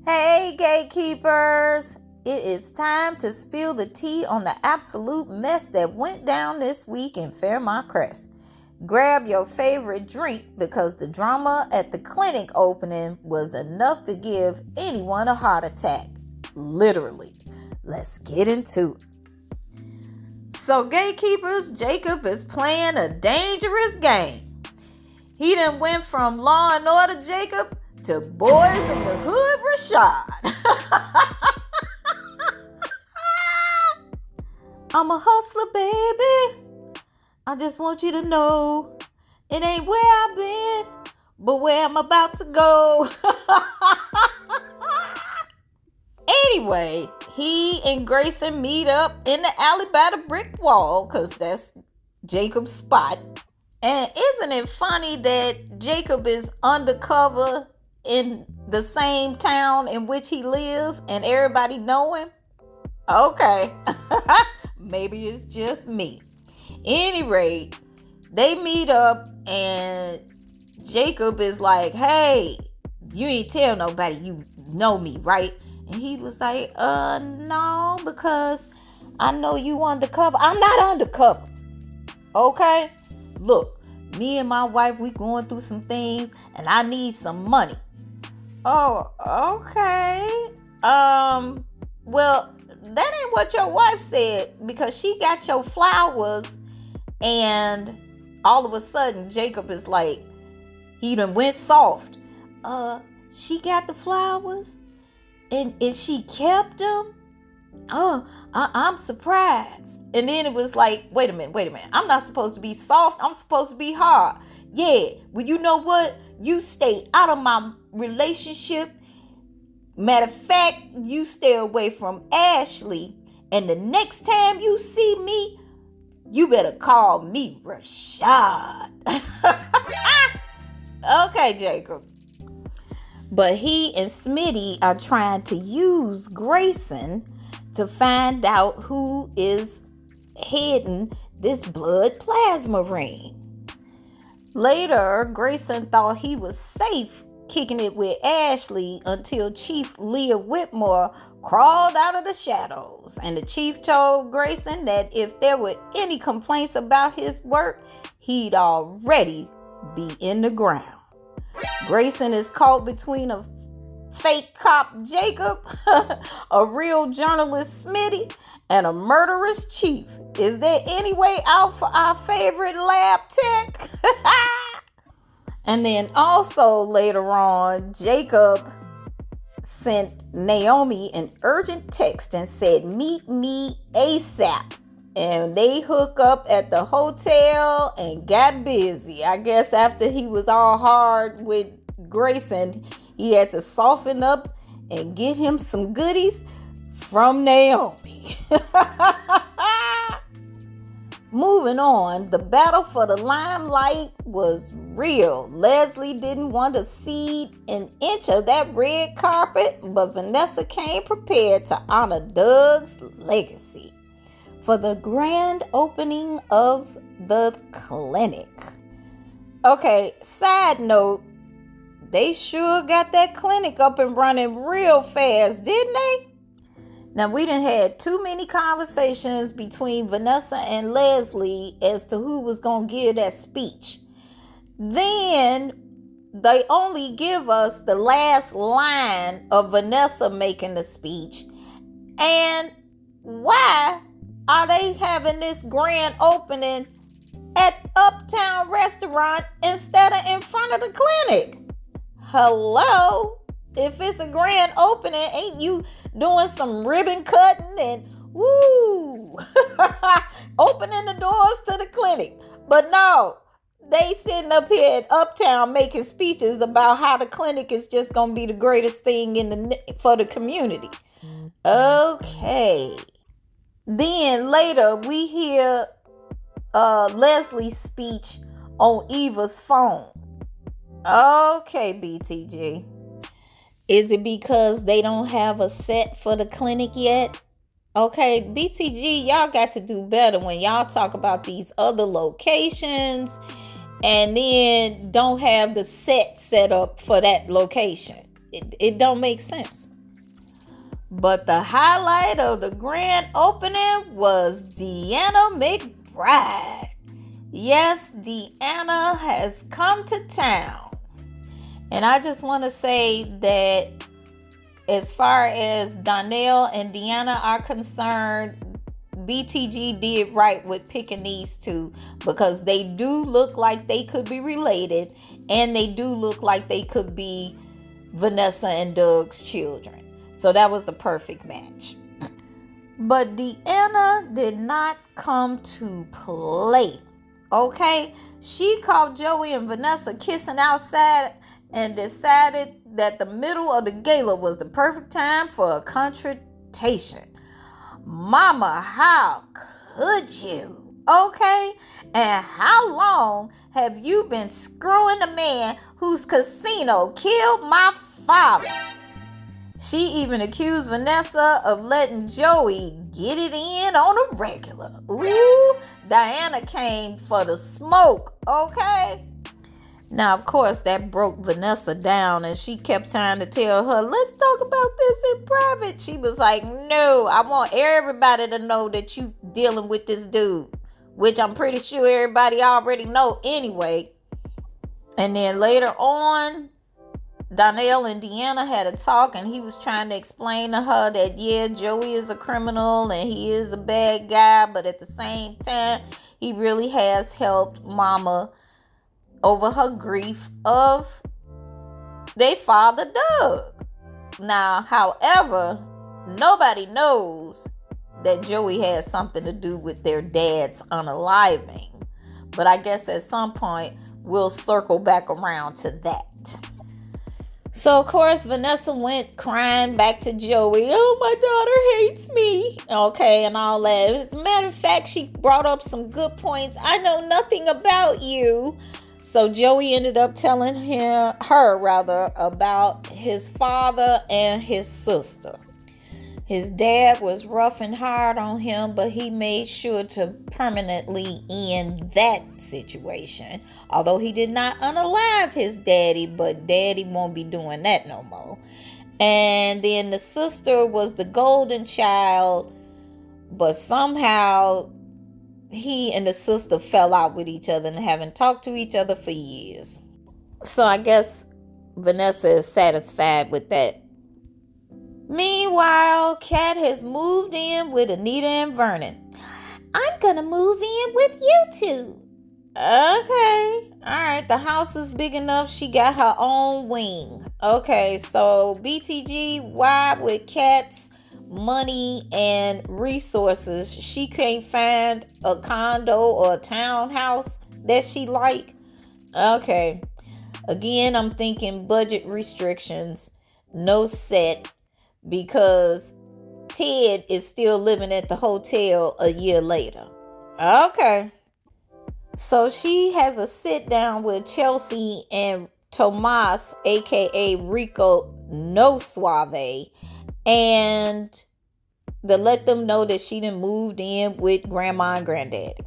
Hey, gatekeepers! It is time to spill the tea on the absolute mess that went down this week in Fairmont Crest. Grab your favorite drink because the drama at the clinic opening was enough to give anyone a heart attack. Literally. Let's get into it. So, gatekeepers, Jacob is playing a dangerous game. He done went from Law and Order Jacob to Boys in the Hood Rashad. I'm a hustler, baby. I just want you to know it ain't where I've been, but where I'm about to go. Anyway, he and Grayson meet up in the alley by the brick wall because that's Jacob's spot. And isn't it funny that Jacob is undercover in the same town in which he lives and everybody know him? Okay. Maybe it's just me. Any rate, they meet up and Jacob is like, hey, you ain't tell nobody you know me, right? And he was like, no, because I know you undercover. I'm not undercover. Okay? Look, me and my wife, we going through some things and I need some money. Oh, okay. Well, that ain't what your wife said because she got your flowers and all of a sudden Jacob is like, he done went soft. She got the flowers and she kept them? Oh, I'm surprised. And then it was like, wait a minute. I'm not supposed to be soft. I'm supposed to be hard. Yeah, well, you know what? You stay out of my relationship. Matter of fact, you stay away from Ashley. And the next time you see me, you better call me Rashad. Okay, Jacob. But he and Smitty are trying to use Grayson to find out who is hiding this blood plasma ring. Later, Grayson thought he was safe kicking it with Ashley until Chief Leah Whitmore crawled out of the shadows. And the chief told Grayson that if there were any complaints about his work, he'd already be in the ground. Grayson is caught between a fake cop Jacob, a real journalist Smitty, and a murderous chief. Is there any way out for our favorite lab tech? And then also later on, Jacob sent Naomi an urgent text and said, meet me ASAP. And they hook up at the hotel and got busy. I guess after he was all hard with Grayson, he had to soften up and get him some goodies from Naomi. Moving on, the battle for the limelight was real. Leslie didn't want to cede an inch of that red carpet, but Vanessa came prepared to honor Doug's legacy for the grand opening of the clinic. Okay, side note, they sure got that clinic up and running real fast, didn't they? Now, we done had too many conversations between Vanessa and Leslie as to who was going to give that speech. Then they only give us the last line of Vanessa making the speech. And why are they having this grand opening at Uptown Restaurant instead of in front of the clinic? Hello? If it's a grand opening, ain't you doing some ribbon cutting and woo, opening the doors to the clinic? But no, they sitting up here at Uptown making speeches about how the clinic is just gonna be the greatest thing for the community. Okay. Then later we hear Leslie's speech on Eva's phone. Okay, BTG. Is it because they don't have a set for the clinic yet? Okay, BTG, y'all got to do better when y'all talk about these other locations and then don't have the set up for that location. it don't make sense. But the highlight of the grand opening was Deanna McBride. Yes, Deanna has come to town. And I just want to say that as far as Donnell and Deanna are concerned, BTG did right with picking these two, because they do look like they could be related, and they do look like they could be Vanessa and Doug's children. So that was a perfect match. But Deanna did not come to play. Okay? She caught Joey and Vanessa kissing outside and decided that the middle of the gala was the perfect time for a confrontation. Mama, how could you? Okay? And how long have you been screwing the man whose casino killed my father? She even accused Vanessa of letting Joey get it in on a regular. Ooh, Diana came for the smoke, okay? Now, of course, that broke Vanessa down, and she kept trying to tell her, let's talk about this in private. She was like, no, I want everybody to know that you dealing with this dude, which I'm pretty sure everybody already know anyway. And then later on, Donnell and Deanna had a talk, and he was trying to explain to her that, yeah, Joey is a criminal and he is a bad guy, but at the same time, he really has helped Mama over her grief of their father, Doug. Now, however, nobody knows that Joey has something to do with their dad's unaliving. But I guess at some point, we'll circle back around to that. So, of course, Vanessa went crying back to Joey. Oh, my daughter hates me. Okay, and all that. As a matter of fact, she brought up some good points. I know nothing about you. So Joey ended up telling her about his father and his sister. His dad was rough and hard on him, but he made sure to permanently end that situation. Although he did not unalive his daddy, but daddy won't be doing that no more. And then the sister was the golden child, but somehow he and the sister fell out with each other and haven't talked to each other for years. So I guess Vanessa is satisfied with that. Meanwhile, Kat has moved in with Anita and Vernon. I'm gonna move in with you two. Okay. Alright, the house is big enough. She got her own wing. Okay, so BTG, why with Kat's money and resources, she can't find a condo or a townhouse that she like? Okay. Again, I'm thinking budget restrictions. No set. Because Ted is still living at the hotel a year later. Okay. So she has a sit down with Chelsea and Tomas, aka Rico No Suave, and to let them know that she done moved in with grandma and granddaddy.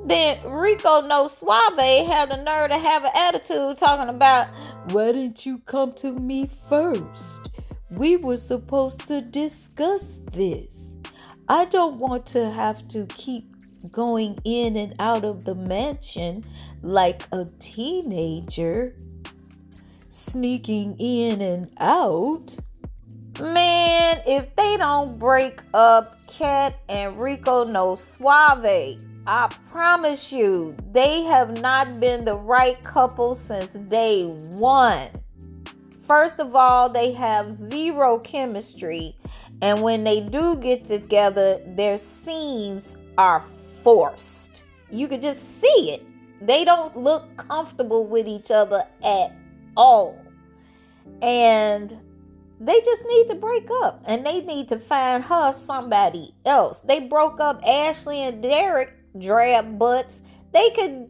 Then Rico No Suave had the nerve to have an attitude talking about, why didn't you come to me first? We were supposed to discuss this. I don't want to have to keep going in and out of the mansion like a teenager, sneaking in and out. Man, if they don't break up Kat and Rico No Suave, I promise you, they have not been the right couple since day one. First of all, they have zero chemistry, and when they do get together, their scenes are forced. You could just see it. They don't look comfortable with each other at all. And they just need to break up, and they need to find her somebody else. They broke up Ashley and Derek, drab butts. They could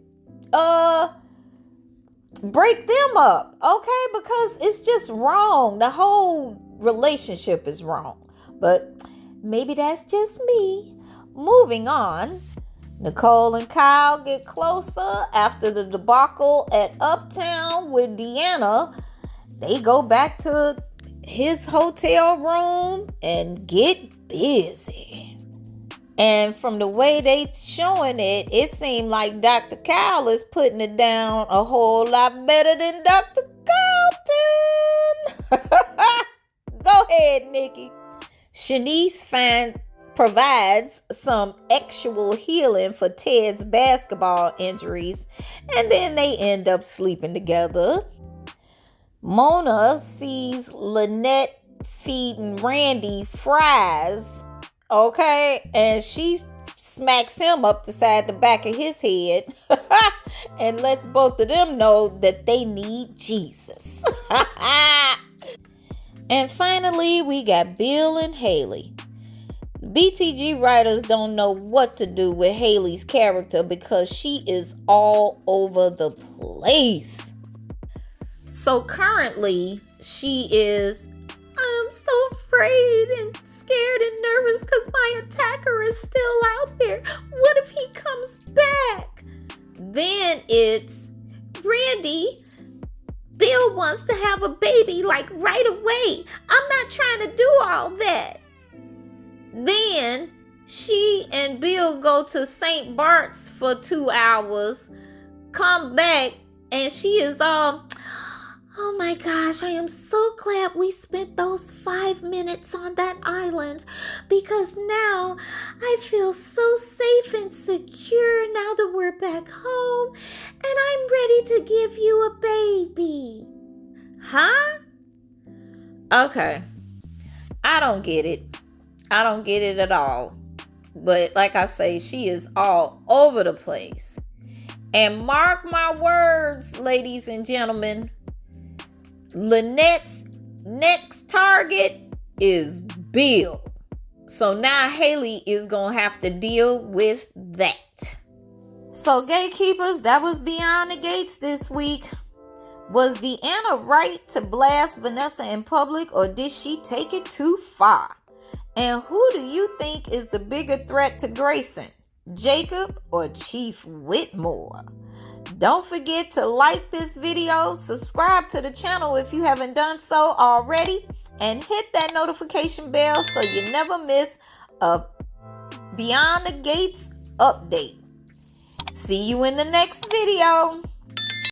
break them up, okay? Because it's just wrong. The whole relationship is wrong. But maybe that's just me. Moving on, Nicole and Kyle get closer after the debacle at Uptown with Deanna. They go back to his hotel room and get busy. And from the way they showing it, it seemed like Dr. Kyle is putting it down a whole lot better than Dr. Carlton. Go ahead, Nikki. Shanice provides some actual healing for Ted's basketball injuries, and then they end up sleeping together. Mona sees Lynette feeding Randy fries, okay, and she smacks him upside the back of his head and lets both of them know that they need Jesus. And finally, we got Bill and Haley. BTG writers don't know what to do with Haley's character because she is all over the place. So currently, she is, I'm so afraid and scared and nervous because my attacker is still out there. What if he comes back? Then it's, Randy, Bill wants to have a baby like right away. I'm not trying to do all that. Then she and Bill go to St. Bart's for 2 hours, come back, and she is all, oh my gosh, I am so glad we spent those 5 minutes on that island because now I feel so safe and secure now that we're back home and I'm ready to give you a baby. Huh? Okay. I don't get it. I don't get it at all. But like I say, she is all over the place. And mark my words, ladies and gentlemen, Lynette's next target is Bill. So now Haley is going to have to deal with that. So Gatekeepers, that was Beyond the Gates this week. Was Deanna right to blast Vanessa in public, or did she take it too far? And who do you think is the bigger threat to Grayson, Jacob or Chief Whitmore? Don't forget to like this video, subscribe to the channel if you haven't done so already, and hit that notification bell so you never miss a Beyond the Gates update. See you in the next video.